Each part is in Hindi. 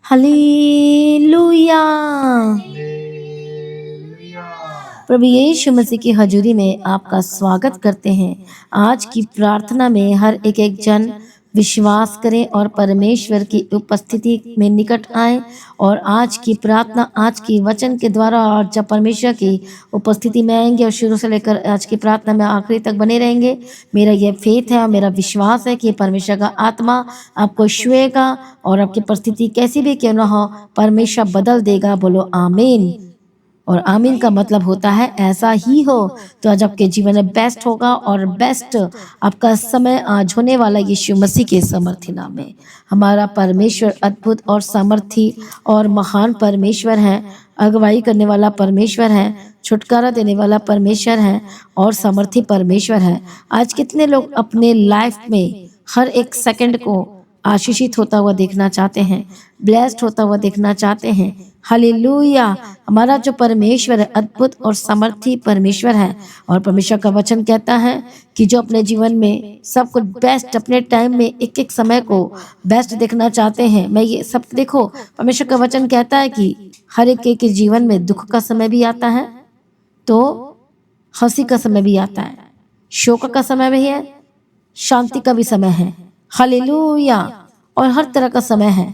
हालेलुया। हालेलुया। प्रभु यीशु मसीह की हजूरी में आपका स्वागत करते हैं। आज की प्रार्थना में हर एक जन विश्वास करें और परमेश्वर की उपस्थिति में निकट आए। और आज की प्रार्थना आज की वचन के द्वारा, और जब परमेश्वर की उपस्थिति में आएंगे और शुरू से लेकर आज की प्रार्थना में आखिरी तक बने रहेंगे, मेरा यह फेथ है और मेरा विश्वास है कि परमेश्वर का आत्मा आपको छुएगा और आपकी परिस्थिति कैसी भी क्यों ना हो, परमेश्वर बदल देगा। बोलो आमीन। और आमीन का मतलब होता है ऐसा ही हो। तो आज आपके जीवन में बेस्ट होगा और बेस्ट आपका समय आज होने वाला यीशु मसीह के समर्थी नाम में। हमारा परमेश्वर अद्भुत और सामर्थी और महान परमेश्वर है, अगुवाई करने वाला परमेश्वर है, छुटकारा देने वाला परमेश्वर है और सामर्थी परमेश्वर है। आज कितने लोग अपने लाइफ में हर एक सेकंड को आशीषित होता हुआ देखना चाहते हैं, ब्लेस्ड होता हुआ देखना चाहते हैं। हालेलुया। हमारा जो परमेश्वर है अद्भुत और सामर्थी परमेश्वर है। और परमेश्वर का वचन कहता है कि जो अपने जीवन में सब कुछ बेस्ट, अपने टाइम में एक एक समय को बेस्ट देखना चाहते हैं, मैं ये सब देखो, परमेश्वर का वचन कहता है कि हर एक के जीवन में दुख का समय भी आता है, तो हंसी का समय भी आता है, शोक का समय भी है, शांति का भी समय है। हालेलुया। और हर तरह का समय है।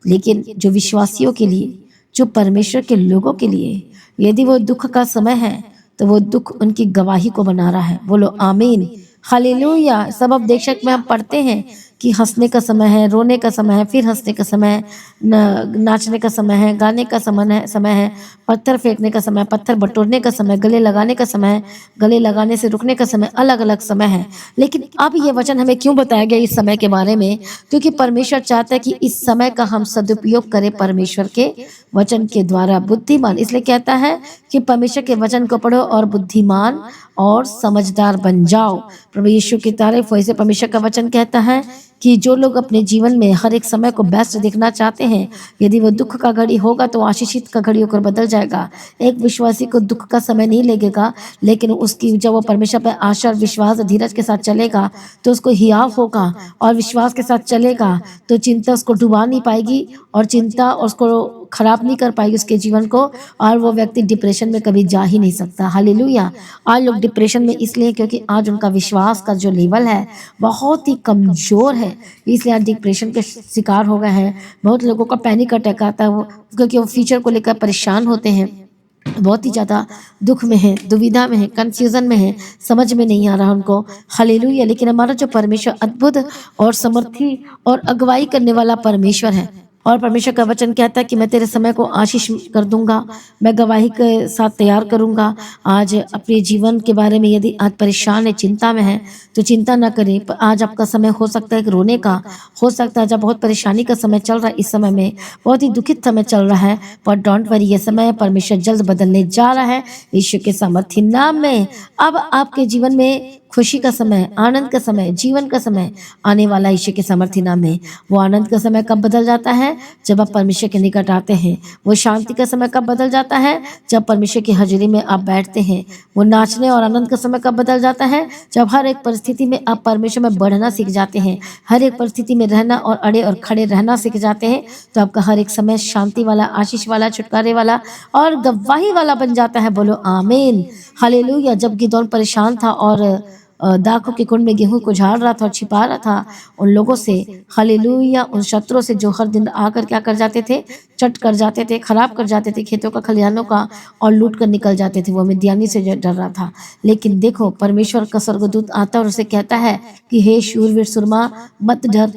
लेकिन जो विश्वासियों के लिए, जो परमेश्वर के लोगों के लिए, यदि वो दुख का समय है तो वो दुख उनकी गवाही को बना रहा है। बोलो आमीन। हालेलुया। सब अब देशक में हम पढ़ते हैं कि हंसने का समय है, रोने का समय है, फिर हंसने का समय है, नाचने का समय है, गाने का समय है, पत्थर फेंकने का समय, पत्थर बटोरने का समय, गले लगाने का समय है, गले लगाने से रुकने का समय, अलग अलग समय है। लेकिन अब ये वचन हमें क्यों बताया गया इस समय के बारे में? क्योंकि परमेश्वर चाहता है कि इस समय का हम सदुपयोग करें परमेश्वर के वचन के द्वारा। बुद्धिमान इसलिए कहता है कि परमेश्वर के वचन को पढ़ो और बुद्धिमान और समझदार बन जाओ। प्रभु यीशु की तारीफ हो। इसे परमेश्वर का वचन कहता है कि जो लोग अपने जीवन में हर एक समय को बेस्ट देखना चाहते हैं, यदि वो दुख का घड़ी होगा तो आशीषित का घड़ी होकर बदल जाएगा। एक विश्वासी को दुख का समय नहीं लगेगा, लेकिन उसकी जब वो परमेश्वर पर आशा, विश्वास, धीरज के साथ चलेगा तो उसको हियाव होगा, और विश्वास के साथ चलेगा तो चिंता उसको डुबा नहीं पाएगी और चिंता उसको खराब नहीं कर पाएगी उसके जीवन को, और वो व्यक्ति डिप्रेशन में कभी जा ही नहीं सकता। हालेलुया। आज लोग डिप्रेशन में इसलिए क्योंकि आज उनका विश्वास का जो लेवल है बहुत ही कमजोर है, इसलिए आज डिप्रेशन के शिकार हो गए हैं। बहुत लोगों का पैनिक अटैक आता है, वो क्योंकि वो फ्यूचर को लेकर परेशान होते हैं, बहुत ही ज़्यादा दुख में है, दुविधा में है, कंफ्यूजन में है, समझ में नहीं आ रहा उनको। हालेलुया। लेकिन हमारा जो परमेश्वर अद्भुत और समर्थी और अगुवाई करने वाला परमेश्वर है, और परमेश्वर का वचन कहता है कि मैं तेरे समय को आशीष कर दूंगा, मैं गवाही के साथ तैयार करूंगा। आज अपने जीवन के बारे में यदि आज परेशान है, चिंता में है, तो चिंता ना करें। आज आपका समय हो सकता है कि रोने का, हो सकता है जब बहुत परेशानी का समय चल रहा है, इस समय में बहुत ही दुखित समय चल रहा है, पर डोंट वरी, ये समय परमेश्वर जल्द बदलने जा रहा है यीशु के सामर्थी नाम में। अब आपके जीवन में खुशी का समय, आनंद का समय, जीवन का समय आने वाला यीशु के सामर्थी नाम में। वो आनंद का समय कब बदल जाता है? जब आप परमेश्वर के निकट आते हैं। वो शांति का समय कब बदल जाता है? जब परमेश्वर की हाजिरी में आप बैठते हैं। वो नाचने और आनंद का समय कब बदल जाता है? जब हर एक परिस्थिति में आप परमेश्वर में बढ़ना सीख जाते हैं, हर एक परिस्थिति में रहना और अड़े और खड़े रहना सीख जाते हैं, तो आपका हर एक समय शांति वाला, आशीष वाला, छुटकारे वाला और गवाही वाला बन जाता है। बोलो आमीन। हालेलुया। जब गिदोन परेशान था और दाखों के कुंड में गेहूं को झाड़ रहा था और छिपा रहा था उन लोगों से, हालेलुया, उन शत्रुओं से जो हर दिन आकर क्या कर जाते थे? चट कर जाते थे, खराब कर जाते थे खेतों का, खलिहानों का, और लूट कर निकल जाते थे। वो मिद्यानी से डर रहा था। लेकिन देखो, परमेश्वर का स्वर्गदूत आता है और उसे कहता है कि हे शूरवीर सुरमा, मत डर,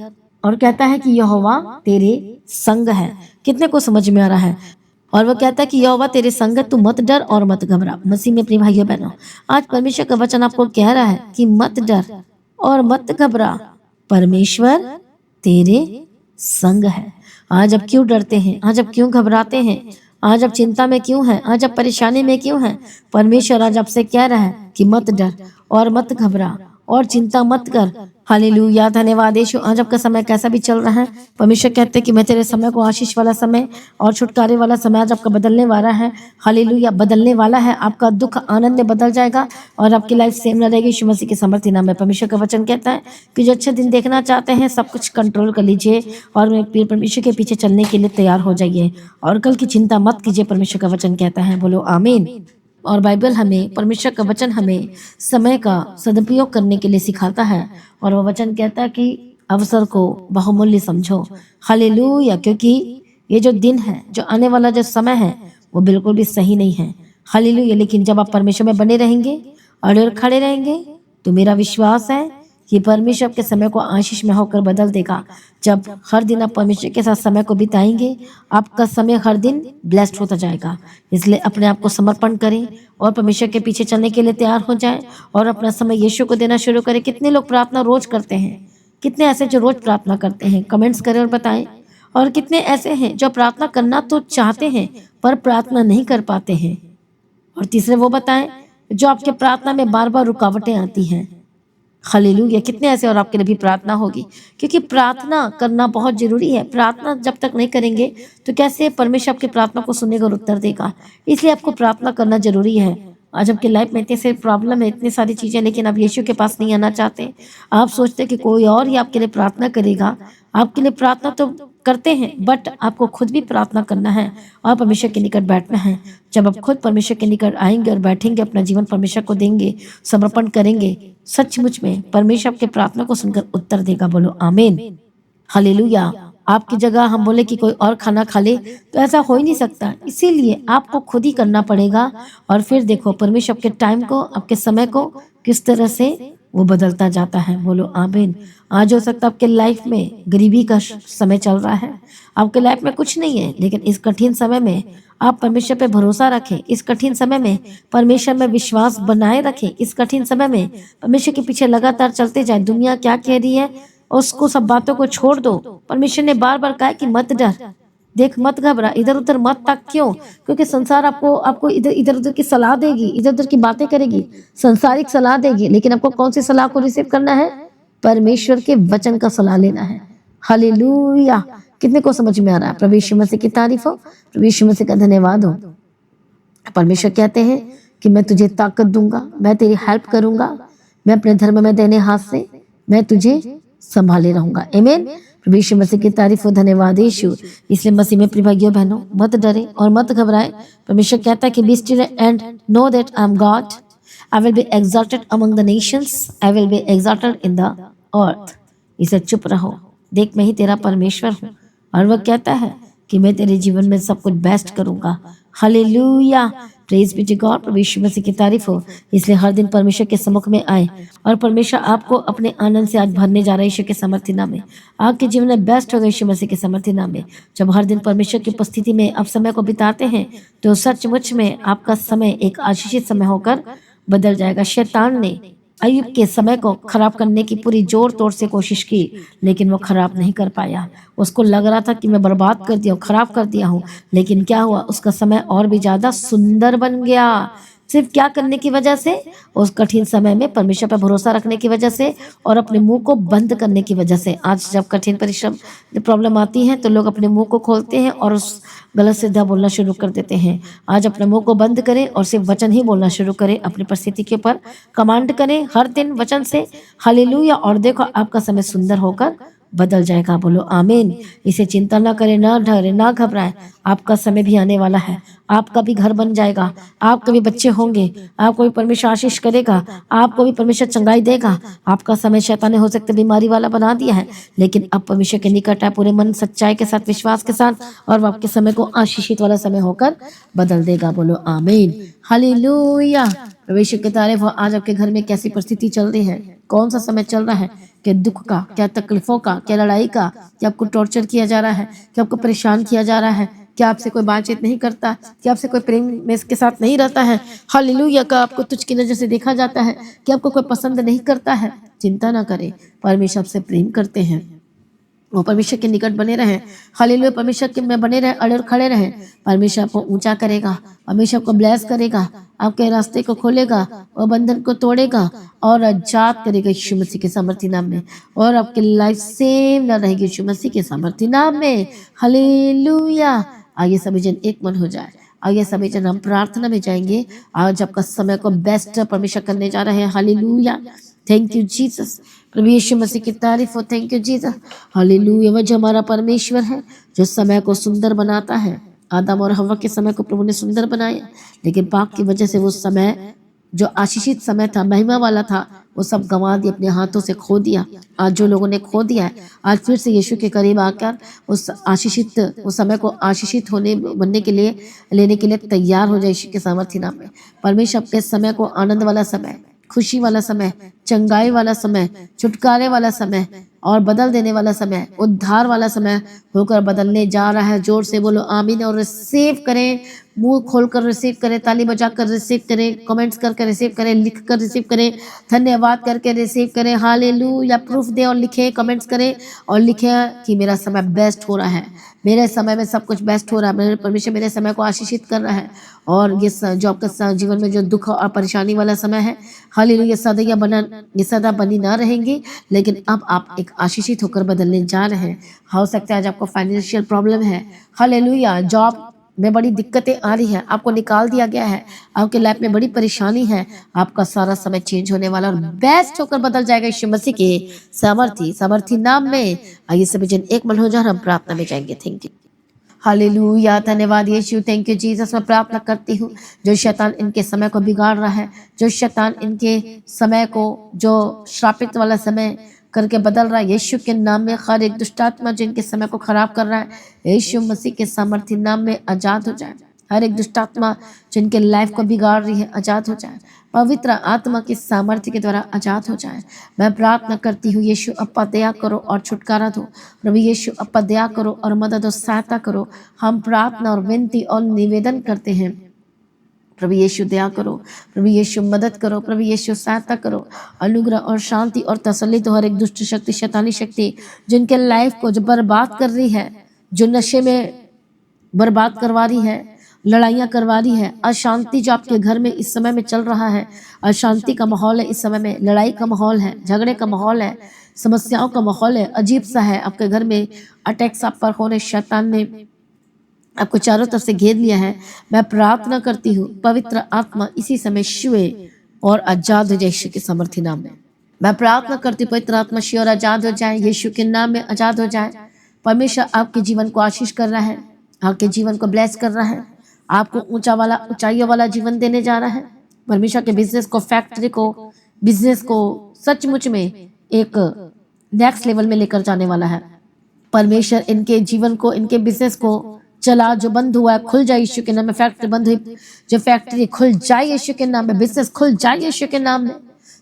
और कहता है कि यहोवा तेरे संग है। कितने को समझ में आ रहा है? और वो कहता है कि यहोवा तेरे संग है, तू मत डर और मत घबरा। मसीह में प्रिय भाइयों बहनों, आज परमेश्वर का वचन आपको कह रहा है कि मत डर और मत घबरा, परमेश्वर तेरे संग है। आज आप क्यों डरते हैं? आज आप क्यों घबराते हैं? आज आप चिंता में क्यों हैं? आज आप परेशानी में क्यों हैं? परमेश्वर आज आपसे कह रहा है कि मत डर और मत घबरा और चिंता मत कर। हालेलुया, धन्यवाद यीशु। आज आपका समय कैसा भी चल रहा है, परमेश्वर कहते हैं कि मैं तेरे समय को आशीष वाला समय और छुटकारे वाला समय आज आपका बदलने वाला है। हालेलुया, बदलने वाला है। आपका दुख आनंद में बदल जाएगा और आपकी लाइफ सेम न रहेगी। यीशु मसीह के समर्थी नाम में परमेश्वर का वचन कहता है कि जो अच्छे दिन देखना चाहते हैं सब कुछ कंट्रोल कर लीजिए और परमेश्वर के पीछे चलने के लिए तैयार हो जाइए और कल की चिंता मत कीजिए। परमेश्वर का वचन कहता है, बोलो आमीन। और बाइबल हमें, परमेश्वर का वचन हमें समय का सदुपयोग करने के लिए सिखाता है और वह वचन कहता है कि अवसर को बहुमूल्य समझो। हालेलुया, क्योंकि ये जो दिन है, जो आने वाला जो समय है, वो बिल्कुल भी सही नहीं है। हालेलुया, लेकिन जब आप परमेश्वर में बने रहेंगे, अड़े और खड़े रहेंगे, तो मेरा विश्वास है कि परमेश्वर आपके समय को आशीष में होकर बदल देगा। जब हर दिन आप परमेश्वर के साथ समय को बिताएंगे, आपका समय हर दिन ब्लेस्ड होता जाएगा। इसलिए अपने आप को समर्पण करें और परमेश्वर के पीछे चलने के लिए तैयार हो जाएं और अपना समय यीशु को देना शुरू करें। कितने लोग प्रार्थना रोज करते हैं? कितने ऐसे जो रोज प्रार्थना करते हैं? कमेंट्स करें और बताएं। और कितने ऐसे हैं जो प्रार्थना करना तो चाहते हैं पर प्रार्थना नहीं कर पाते हैं? और तीसरे वो बताएं जो आपके प्रार्थना में बार बार रुकावटें आती हैं। हालेलुया, कितने ऐसे और आपके लिए भी प्रार्थना होगी, क्योंकि प्रार्थना करना बहुत जरूरी है। प्रार्थना जब तक नहीं करेंगे तो कैसे परमेश्वर आपकी प्रार्थना को सुनेगा और उत्तर देगा। इसलिए आपको प्रार्थना करना जरूरी है। आज आपकी लाइफ में इतने सारे प्रॉब्लम है, इतनी सारी चीजें, लेकिन आप यीशु के पास नहीं आना चाहते। आप सोचते कि कोई और ही आपके लिए प्रार्थना करेगा। आपके लिए प्रार्थना तो करते हैं, बट आपको खुद भी प्रार्थना करना है और परमेश्वर के निकट बैठना है। जब आप खुद परमेश्वर के निकट आएंगे और बैठेंगे, अपना जीवन परमेश्वर को देंगे, समर्पण करेंगे, सचमुच में परमेश्वर आपके प्रार्थना को सुनकर उत्तर देगा। बोलो आमीन। हालेलुया। आपकी जगह हम बोले कि कोई और खाना खा ले तो ऐसा हो ही नहीं सकता। इसीलिए आपको खुद ही करना पड़ेगा और फिर देखो परमेश्वर आपके टाइम को, आपके समय को किस तरह से वो बदलता जाता है। बोलो आमीन। आज हो सकता है आपके लाइफ में गरीबी का समय चल रहा है, आपके लाइफ में कुछ नहीं है, लेकिन इस कठिन समय में आप परमेश्वर पे भरोसा रखें। इस कठिन समय में परमेश्वर में विश्वास बनाए रखें। इस कठिन समय में परमेश्वर के पीछे लगातार चलते जाए। दुनिया क्या कह रही है उसको, सब बातों को छोड़ दो। परमेश्वर ने बार बार कहा कि मत डर, देख मत घबरा, इधर उधर मत तक। क्यों? क्योंकि संसार आपको आपको इधर उधर की सलाह देगी, इधर उधर की बातें करेगी, संसारिक सलाह देगी, लेकिन आपको कौन सी सलाह को रिसीव करना है? परमेश्वर के वचन का सलाह लेना है। हालेलुया। कितने को समझ में आ रहा है? प्रभु यीशु मसीह की तारीफ हो, प्रभु यीशु मसीह का धन्यवाद हो। परमेश्वर कहते हैं कि मैं तुझे ताकत दूंगा, मैं तेरी हेल्प करूंगा, मैं अपने धर्म में देने हाथ से मैं तुझे संभाले रहूंगा। आमीन। प्रभु यीशु मसीह की तारीफ हो, धन्यवाद यीशु। इसलिए मसीह में प्रिय भाइयों बहनों, मत डरे और मत घबराए। परमेश्वर कहता है कि be still and know that I am God, I will be exalted among the Nations, I will be exalted in the earth. इसे चुप रहो, देख मैं ही तेरा परमेश्वर हूँ। और वह कहता है कि मैं तेरे जीवन में सब कुछ बेस्ट करूंगा। Hallelujah, praise be to God. प्रभु यीशु मसीह की तारीफ हो। इसलिए हर दिन परमेश्वर के सम्मुख में आए और परमेश्वर आपको अपने आनंद से आज भरने जा रहा है। यीशु के समर्थी नाम में आपके जीवन में बेस्ट होगा। यीशु मसीह के समर्थी नाम में जब हर दिन परमेश्वर की उपस्थिति में आप समय को बिताते हैं तो सचमुच में आपका समय एक आशीषित समय होकर बदल जाएगा। शैतान ने अय्यूब के समय को खराब करने की पूरी जोर तोड़ से कोशिश की, लेकिन वो खराब नहीं कर पाया। उसको लग रहा था कि मैं बर्बाद कर दिया हूँ, खराब कर दिया हूँ, लेकिन क्या हुआ? उसका समय और भी ज्यादा सुंदर बन गया। सिर्फ क्या करने की वजह से? उस कठिन समय में परमेश्वर पर भरोसा रखने की वजह से और अपने मुंह को बंद करने की वजह से। आज जब कठिन परिश्रम प्रॉब्लम आती है तो लोग अपने मुंह को खोलते हैं और उस गलत सीधा बोलना शुरू कर देते हैं। आज अपने मुंह को बंद करें और सिर्फ वचन ही बोलना शुरू करें। अपनी परिस्थिति के ऊपर कमांड करें हर दिन वचन से। हालेलुया। और देखो आपका समय सुंदर होकर बदल जाएगा। बोलो आमीन। इसे चिंता ना करें, ना डरे, ना घबराएं। आपका समय भी आने वाला है। आपका भी घर बन जाएगा, आपके भी बच्चे होंगे, आपको भी परमेश्वर आशीष करेगा, आपको भी परमेश्वर चंगाई देगा। आपका समय शैतान ने हो सकता है बीमारी वाला बना दिया है, लेकिन अब परमेश्वर के निकट है पूरे मन सच्चाई के साथ, विश्वास के साथ, और वो आपके समय को आशीषित वाला समय होकर बदल देगा। बोलो आमीन। हालेलुया। परमेश्वर की तारीफ हो। आज आपके घर में कैसी परिस्थिति चल रही है? कौन सा समय चल रहा है? क्या दुख का, क्या तकलीफों का, क्या लड़ाई का? क्या आपको टॉर्चर किया जा रहा है? क्या आपको परेशान किया जा रहा है? क्या आपसे कोई बातचीत नहीं करता? क्या आपसे कोई प्रेम में इसके साथ नहीं रहता है? हालेलुया। का आपको तुच्छ की नजर से देखा जाता है? क्या आपको कोई पसंद नहीं करता है? चिंता ना करें, परमेश्वर आपसे प्रेम करते हैं। वो परमेश्वर के निकट बने रहें। हालेलुया, परमेश्वर के में बने रहें, अड़े और खड़े रहें। परमेश्वर आपको ऊंचा करेगा, परमेश्वर आपको ब्लेस करेगा, आपके रास्ते को खोलेगा और बंधन को तोड़ेगा और आजाद करेगा यीशु मसीह के सामर्थी नाम में। और आपकी लाइफ सेम न रहेगी यीशु मसीह के सामर्थी नाम में। हालेलुया। आइए सभी जन एक मन हो जाए। आइए सभी जन हम प्रार्थना में जाएंगे। आज आपका समय को बेस्ट परमेश्वर करने जा रहे हैं। Hallelujah, thank you Jesus. प्रभु यीशु मसीह की तारीफ हो। Thank you Jesus. हालेलुया। वह जो हमारा परमेश्वर है, जो समय को सुंदर बनाता है। आदम और हव्वा के समय को प्रभु ने सुंदर बनाया, लेकिन पाप की वजह से वो समय जो आशीषित समय था, महिमा वाला था, वो सब गंवा दिया, अपने हाथों से खो दिया। आज जो लोगों ने खो दिया है, आज फिर से यीशु के करीब आकर उस आशीषित उस समय को आशीषित होने बनने के लिए लेने के लिए तैयार हो जाए यीशु के सामर्थ्य नाम में। परमेश्वर अपने समय को आनंद वाला समय, खुशी वाला समय, चंगाई वाला समय, छुटकारे वाला समय और बदल देने वाला समय, उद्धार वाला समय होकर बदलने जा रहा है। जोर से बोलो आमीन और रिसीव करें। मुंह खोलकर रिसीव करें, ताली बजाकर रिसीव करें, कमेंट्स करके रिसीव करें, लिख कर रिसीव करें, धन्यवाद करके रिसीव करें। हालेलुया। प्रूफ दें और लिखें, कमेंट्स करें और लिखें कि मेरा समय बेस्ट हो रहा है, मेरे समय में सब कुछ बेस्ट हो रहा है, मेरे परमेश्वर मेरे समय को आशीषित कर रहा है। और ये जो आपका जीवन में जो दुख और परेशानी वाला समय है, हालेलुया, ये सदा बनी ना रहेंगी, लेकिन अब आप एक आशीषित होकर बदलने जा रहे हैं। हो सकता है आज आपको फाइनेंशियल प्रॉब्लम है, हालेलुया, जॉब में बड़ी दिक्कतें आ रही है, आपको निकाल दिया गया है, आपके लाइफ में बड़ी परेशानी है, आपका सारा समय चेंज होने वाला और बेस्ट होकर बदल जाएगा यीशु मसीह के सामर्थी नाम में। आइए सभी जन एक मन हो जाए, हम प्रार्थना में जाएंगे। थैंक यू, हालेलुया, धन्यवाद यीशु, थैंक यू जीसस। मैं प्रार्थना करती हूँ जो शैतान इनके समय को बिगाड़ रहा है, जो शैतान इनके समय को जो श्रापित वाला समय करके बदल रहा है, यीशु के नाम में हर एक दुष्ट आत्मा जो इनके समय को खराब कर रहा है, यीशु मसीह के सामर्थ्य नाम में आजाद हो जाए। हर एक दुष्ट आत्मा जो इनके लाइफ को बिगाड़ रही है, आजाद हो जाए, पवित्र आत्मा की सामर्थ्य के द्वारा आजाद हो जाए। मैं प्रार्थना करती हूँ यीशु अप्पा दया करो और छुटकारा दो। प्रभु यीशु अप्पा दया करो और मदद और सहायता करो। हम प्रार्थना और विनती और निवेदन करते हैं। प्रभु यीशु दया करो, प्रभु यीशु मदद करो, प्रभु यीशु सहायता करो। अनुग्रह और शांति और तसल्ली तो हर एक दुष्ट शक्ति, शैतानी शक्ति जिनके लाइफ को जो बर्बाद कर रही है, जो नशे में बर्बाद करवा रही है, लड़ाइयाँ करवा रही है, अशांति जो आपके घर में इस समय में चल रहा है, अशांति का माहौल है इस समय में, लड़ाई का माहौल है, झगड़े का माहौल है, समस्याओं का माहौल है, अजीब सा है, आपके घर में अटैक्स आप पर हो रहे, शैतान ने आपको चारों तरफ से घेर लिया है। मैं प्रार्थना करती हूँ पवित्र आत्मा इसी समय छुए और आजाद हो जाए यीशु के सामर्थ्य नाम में। मैं प्रार्थना करती हूँ पवित्र आत्मा छुए और आजाद हो जाए, यीशु के नाम में आजाद हो जाए। परमेश्वर आपके जीवन को आशीष कर रहा है, आपके जीवन को ब्लेस कर रहा है, आपको ऊंचाइयों वाला जीवन देने जा रहा है। परमेश्वर के बिजनेस को, फैक्ट्री को, बिजनेस को सचमुच में एक नेक्स्ट लेवल में लेकर जाने वाला है। परमेश्वर इनके जीवन को, इनके बिजनेस को चला जो बंद हुआ है खुल जाए यीशु के नाम में। फैक्ट्री बंद हुई जो फैक्ट्री खुल जाए यीशु के नाम में, बिजनेस खुल जाए यीशु के नाम में।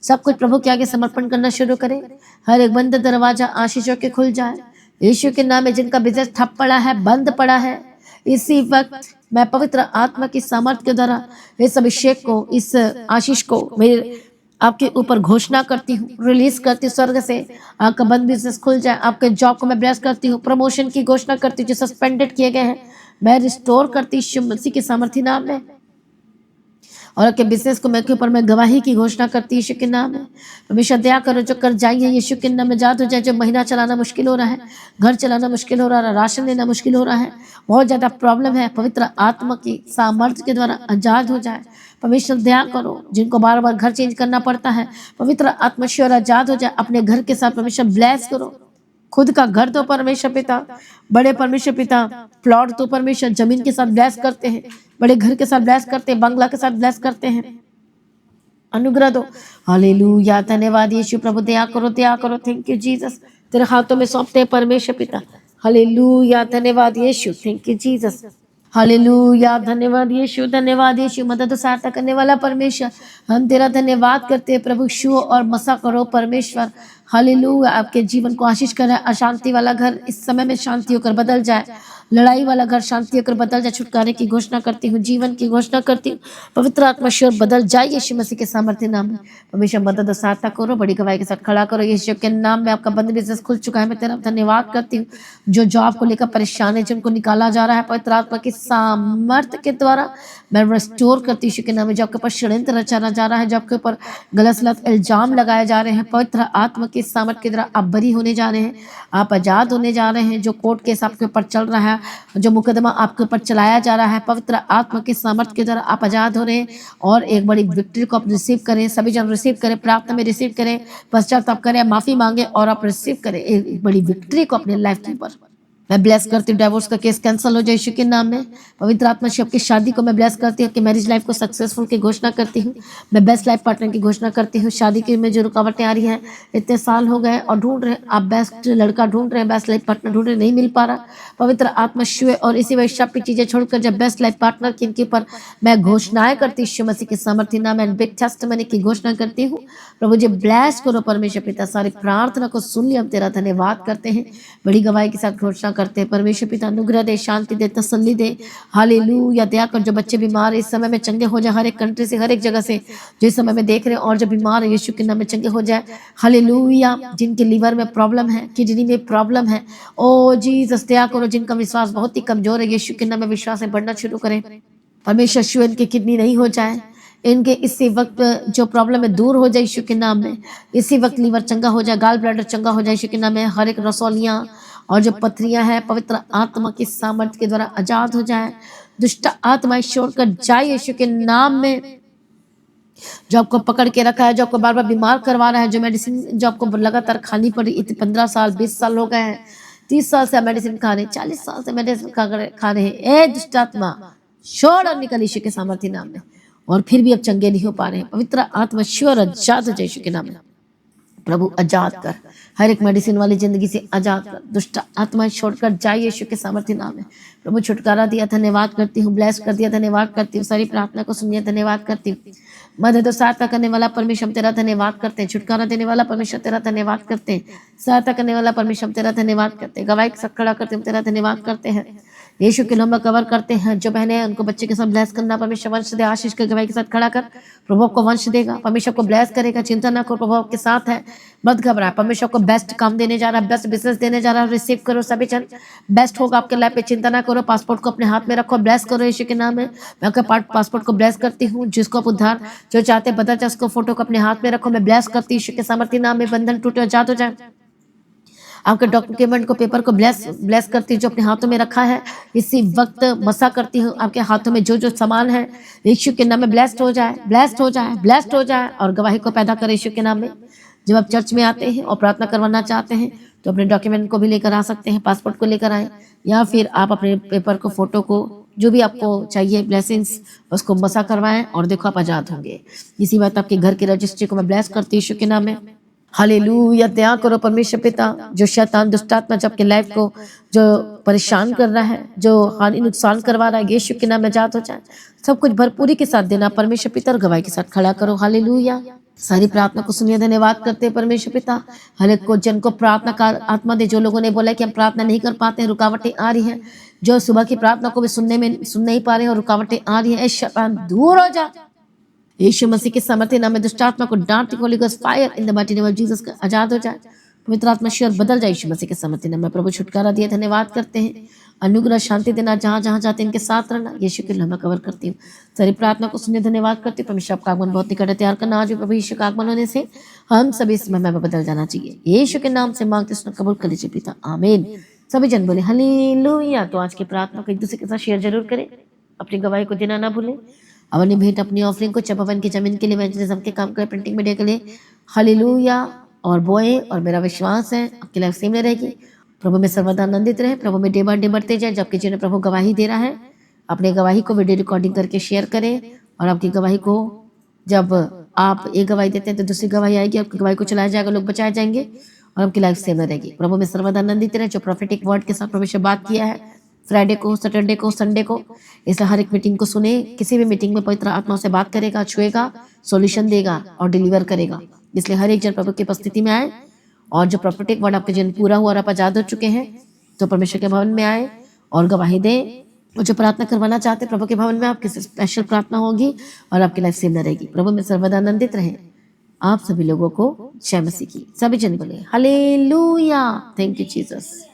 सब कुछ प्रभु के आगे समर्पण करना शुरू करें। हर एक बंद दरवाजा आशीषों के खुल जाए यीशु के नाम में। जिनका बिजनेस ठप पड़ा है, बंद पड़ा है, इसी वक्त मैं पवित्र आत्मा की सामर्थ्य के द्वारा इस अभिषेक को, इस आशीष को मेरे आपके ऊपर घोषणा करती हूँ, रिलीज करती हूँ। स्वर्ग से आपका बंद बिजनेस खुल जाए। आपके जॉब को मैं ब्लेस करती हूँ। प्रमोशन की घोषणा करती हूँ जो सस्पेंडेड किए गए हैं, मैं रिस्टोर करती हूँ यीशु मसीह के सामर्थ्य नाम में। और आपके बिजनेस को के ऊपर मैं गवाही की घोषणा करती हूँ यीशु के नाम में। परमेश्वर दया करो जो कर्जाई है यीशु के नाम में आजाद हो जाए। जो महीना चलाना मुश्किल हो रहा है, घर चलाना मुश्किल हो रहा है, राशन लेना मुश्किल हो रहा है, बहुत ज़्यादा प्रॉब्लम है, पवित्र आत्मा की सामर्थ्य के द्वारा आजाद हो जाए। परमेश्वर दया करो जिनको बार बार घर चेंज करना पड़ता है, पवित्र आत्मा आजाद हो जाए। अपने घर के साथ परमेश्वर ब्लेस करो। खुद का घर तो परमेश्वर पिता, बड़े परमेश्वर पिता, प्लॉट तो परमेश्वर जमीन के साथ ब्लेस करते हैं, बड़े घर के साथ ब्लेस करते हैं, बंगला के साथ ब्लेस करते हैं। अनुग्रह दो। हालेलुया, धन्यवाद यीशु। प्रभु दया करो, दया करो। Thank you Jesus. तेरे हाथों में सौंपते हैं परमेश्वर पिता। हालेलुया, धन्यवाद यीशु। Thank you Jesus. हालेलुया, धन्यवाद यीशु, धन्यवाद यीशु। मदद सहायता करने वाला परमेश्वर, हम तेरा धन्यवाद करते हैं प्रभु। शो और मसा करो परमेश्वर। हालेलुया, आपके जीवन को आशीष कर रहा है। अशांति वाला घर इस समय में शांति होकर बदल जाए। लड़ाई वाला घर शांति होकर बदल जाए। छुटकारे की घोषणा करती हूँ, जीवन की घोषणा करती हूँ। पवित्र आत्मा ईश्वर बदल जाए यीशु मसीह के सामर्थ्य नाम में। हमेशा मदद और सहायता करो, बड़ी गवाही के साथ खड़ा करो। यीशु के नाम में आपका बंद बिजनेस खुल चुका है, मैं तेरा धन्यवाद करती हूँ। जो जॉब को लेकर परेशान है, जिनको निकाला जा रहा है, पवित्र आत्मा की सामर्थ्य के द्वारा मैं रेस्टोर करती हूँ। यीशु के नाम में जो आपके ऊपर षड्यंत्र रचा जा रहा है, जो आपके ऊपर गलत इल्जाम लगाए जा रहे हैं, पवित्र आत्मा की सामर्थ्य के द्वारा आप बरी होने जा रहे हैं, आप आजाद होने जा रहे हैं। जो कोर्ट केस आपके ऊपर चल रहा है, जो मुकदमा आपके ऊपर चलाया जा रहा है, पवित्र आत्मा के सामर्थ्य के द्वारा आप आजाद हो रहे हैं और एक बड़ी विक्ट्री को आप रिसीव करें। सभी जन रिसीव करें, प्रार्थना में रिसीव करें, पश्चाताप करें, माफी मांगे और आप रिसीव करें एक बड़ी विक्ट्री को अपने लाइफ के ऊपर। मैं ब्लेस करती हूँ, डाइवोर्स का केस कैंसिल हो जाए यीशु के नाम में। पवित्र आत्मा से आपकी शादी को मैं ब्लेस करती हूँ, कि मैरिज लाइफ को सक्सेसफुल की घोषणा करती हूँ। मैं बेस्ट लाइफ पार्टनर की घोषणा करती हूँ। शादी की में जो रुकावटें आ रही हैं, इतने साल हो गए और ढूंढ रहे हैं, आप बेस्ट लड़का ढूंढ रहे हैं, बेस्ट लाइफ पार्टनर ढूंढ रहे, नहीं मिल पा रहा। पवित्र आत्मा शिव और इसी वैश्य की चीजें छोड़कर जब बेस्ट लाइफ पार्टनर की इनके ऊपर मैं घोषणाएं करती हूँ, यीशु मसीह के सामर्थ्य नाम में बिग टेस्टिमनी की घोषणा करती हूँ। प्रभु जी ब्लेस करो परमेश्वर पिता, सारी प्रार्थना को सुन लिया, हम तेरा धन्यवाद करते हैं, बड़ी गवाही के साथ घोषणा करते हैं। परमेश्वर पिता अनुग्रह दे, शांति दे, तसल्ली दे, हालेलुया। दया कर जो बच्चे बीमार है इस समय में चंगे हो जाए, हर एक कंट्री से, हर एक जगह से जो इस समय में देख रहे हैं और जो बीमार है यीशु के नाम में चंगे हो जाए, हालेलुया। जिनके लिवर में प्रॉब्लम है, किडनी में प्रॉब्लम है, ओ जीसस दया करो। जिनका विश्वास बहुत ही कमजोर है, यीशु के नाम में विश्वास में बढ़ना शुरू करें। परमेश्वर शिव इनकी किडनी नहीं हो जाए, इनके इसी वक्त जो प्रॉब्लम है दूर हो जाए यीशु के नाम में। इसी वक्त लीवर चंगा हो जाए, गाल ब्लैडर चंगा हो जाए यीशु के नाम में। हर एक रसौलियां और जो पथरियां हैं, पवित्र आत्मा की सामर्थ्य के द्वारा आजाद हो जाए। दुष्ट आत्मा छोड़कर जाए यीशु के नाम में। जो आपको पकड़ के रखा है, जो आपको बार बार बीमार करवा रहा है, जो मेडिसिन जो आपको लगातार खानी पड़ी, 15 साल 20 साल हो गए हैं, 30 साल से मेडिसिन खा रहे हैं, 40 साल से मेडिसिन खा रहे हैं, ए दुष्ट आत्मा छोड़ और निकल यीशु के सामर्थ्य नाम में। और फिर भी अब चंगे नहीं हो पा रहे हैं, पवित्र आत्मा श्योर आजाद हो जाए यीशु के नाम में। प्रभु आजाद कर, हर एक मेडिसिन वाली जिंदगी से आजाद कर, दुष्ट आत्माएं छोड़कर जाए यीशु के सामर्थ्य नाम में। प्रभु छुटकारा दिया, धन्यवाद करती हूँ, ब्लेस कर दिया, धन्यवाद करती हूँ, सारी प्रार्थना को सुनिए, धन्यवाद करती हूँ। मदद और सहायता करने वाला परमेश्वर तेरा धन्यवाद करते हैं, छुटकारा देने वाला परमेश्वर तेरा धन्यवाद करते हैं, सहायता करने वाला परमेश्वर तेरा धन्यवाद करते हैं, गवाही के साथ खड़ा करते हैं, तेरा धन्यवाद करते हैं। यीशु के नाम में कवर करते हैं। जो बहनें हैं उनको बच्चे के साथ ब्लेस करना, परमेश्वर वंश दे, आशीष के गवाही के साथ खड़ा कर, प्रभु को वंश देगा, परमेश्वर को ब्लेस करेगा, चिंता ना करो, प्रभु आपके साथ है, मत घबरा। परमेश्वर को बेस्ट काम देने जा रहा है, बेस्ट बिजनेस देने जा रहा है, रिसीव करो सभी जन, बेस्ट होगा आपके लाइफ पे, चिंता ना करो। पासपोर्ट को अपने हाथ में रखो, ब्लेस करो यीशु के नाम में। मैं आपके पासपोर्ट को ब्लेस करती हूँ, जिसको आप उद्धार जो चाहते बता चाहे उसको फोटो को अपने हाथ में रखो, मैं ब्लेस करती हूँ यीशु के सामर्थ्य नाम में। बंधन टूटे, आजाद हो जाए। आपके डॉक्यूमेंट को, पेपर को ब्लेस करती हूँ, जो अपने हाथों में रखा है इसी वक्त मसा करती हूँ। आपके हाथों में जो जो सामान है यीशु के नाम में ब्लेस्ड हो जाए, ब्लेस्ड हो जाए, ब्लेस्ड हो जाए और गवाही को पैदा करे यीशु के नाम में। जब आप चर्च में आते हैं और प्रार्थना करवाना चाहते हैं तो अपने डॉक्यूमेंट को भी लेकर आ सकते हैं, पासपोर्ट को लेकर आए, या फिर आप अपने पेपर को, फोटो को, जो भी आपको चाहिए ब्लेसिंग्स, उसको मसा करवाएं और देखो आप आजाद होंगे। इसी बात आपके घर की रजिस्ट्री को मैं ब्लेस करती हूँ यीशु के नाम में। हालेलुया। दया करो परमेश्वर पिता, जो शैतान दुष्टात्मा जो आपके लाइफ को जो परेशान कर रहा है, जो हानि नुकसान करवा रहा है, यीशु के नाम में आजाद हो जाए। सब कुछ भरपूरी के साथ देना परमेश्वर पिता, और गवाही के साथ खड़ा करो। हालेलुया। सारी प्रार्थना को सुनिए, धन्यवाद करते हैं परमेश्वर पिता। हर एक को जन को प्रार्थना का आत्मा दे। जो लोगों ने बोला कि हम प्रार्थना नहीं कर पाते हैं, रुकावटें आ रही हैं, जो सुबह की प्रार्थना को भी सुन नहीं पा रहे हैं और रुकावटें आ रही है, शैतान दूर हो जा यीशु मसीह के सामर्थ्य नाम में। दुष्ट आत्मा को डांट, Holi ghost fire in the mighty name of Jesus, का आजाद हो जाए। पवित्र आत्मा शीघ्र बदल जाए यीशु मसीह के सामर्थ्य नाम में। प्रभु छुटकारा दिया, धन्यवाद करते हैं। अनुग्रह शांति देना, जहाँ जहाँ जाते इनके साथ रहना, यीशु के नाम में कवर करती हूँ। सारी प्रार्थना को सुनने धन्यवाद करती हूँ। परमेश्वर आपका आगमन बहुत निकट है, तैयार करना। आज प्रभु यीशु का आगमन होने से हम सभी इस समय में बदल जाना चाहिए। यीशु के नाम से मांगते सुन कबूल कर लीजिए पिता, आमीन। सभी जन बोले हालेलुया। तो आज की प्रार्थना को एक दूसरे के साथ शेयर जरूर करें, अपनी गवाही को देना ना भूलें। अपनी भेंट, अपनी ऑफरिंग को भवन की जमीन के लिए, इवेंजलिज्म के काम करें, प्रिंटिंग मीडिया के लिए, हालेलुया। और बोए, और मेरा विश्वास है आपकी लाइफ सेम में रहेगी। प्रभु में सर्वदा आनंदित रहे, प्रभु में डे बाय डे बढ़ते जाए। जबकि जिन्हें प्रभु गवाही दे रहा है, अपने गवाही को वीडियो रिकॉर्डिंग करके शेयर करें। और आपकी गवाही को, जब आप एक गवाही देते हैं तो दूसरी गवाही आएगी, आपकी गवाही को चलाया जाएगा, लोग बचाए जाएंगे और आपकी लाइफ सेम में रहेगी। प्रभु में सर्वदा आनंदित रहे। जो प्रोफेटिक वर्ड के साथ परमेश्वर बात किया है फ्राइडे को, सैटरडे को, संडे को, इसलिए हर एक मीटिंग को सुने। किसी भी मीटिंग में पवित्र आत्मा से बात करेगा, छुएगा, सॉल्यूशन देगा और डिलीवर करेगा। इसलिए हर एक जन प्रभु की उपस्थिति में आए। और जो प्रोफेटिक वर्ड आपके जीवन पूरा हुआ और आप आजाद हो चुके हैं, तो परमेश्वर के भवन में आए और गवाही दें। और जो प्रार्थना करवाना चाहते हैं प्रभु के भवन में, आपकी स्पेशल प्रार्थना होगी और आपकी लाइफ सेव न रहेगी। प्रभु में सर्वदा आनंदित रहें। आप सभी लोगों को जय मसीह की। सभी जन बोले हालेलुया। Thank you Jesus.